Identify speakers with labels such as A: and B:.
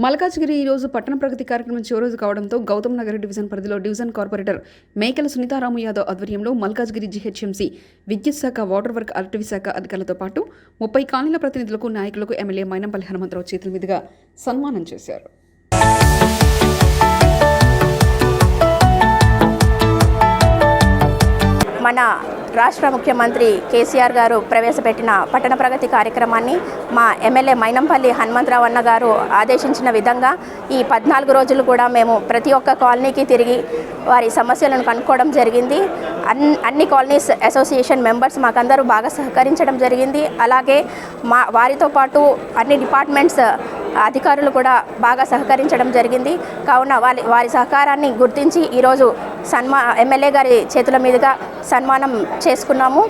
A: మల్కాజ్గిరి ఈరోజు పట్టణ ప్రగతి కార్యక్రమం చివరి రోజు కావడంతో గౌతమ్ నగర్ డివిజన్ పరిధిలో డివిజన్ కార్పొరేటర్ మేకల సునీతారాము యాదవ్ ఆధ్వర్యంలో మల్కాజ్గిరి జీహెచ్ఎంసీ విద్యుత్ శాఖ, వాటర్ వర్క్, అటవీ శాఖ అధికారులతో పాటు 30 కాలనీల ప్రతినిధులకు, నాయకులకు ఎమ్మెల్యే మైనంపల్లి హనుమంతరావు చేతుల మీదుగా సన్మానం చేశారు.
B: మన రాష్ట్ర ముఖ్యమంత్రి కేసీఆర్ గారు ప్రవేశపెట్టిన పట్టణ ప్రగతి కార్యక్రమాన్ని మా ఎమ్మెల్యే మైనంపల్లి హనుమంతరావు అన్న గారు ఆదేశించిన విధంగా ఈ 14 రోజులు కూడా మేము ప్రతి ఒక్క కాలనీకి తిరిగి వారి సమస్యలను కనుక్కోవడం జరిగింది. అన్ని కాలనీస్ అసోసియేషన్ మెంబర్స్ మాకందరూ బాగా సహకరించడం జరిగింది. అలాగే వారితో పాటు అన్ని డిపార్ట్మెంట్స్ అధికారులు కూడా బాగా సహకరించడం జరిగింది. కావున వారి సహకారాన్ని గుర్తించి ఈరోజు ఎమ్మెల్యే గారి చేతుల మీదుగా సన్మానం చేసుకున్నాము.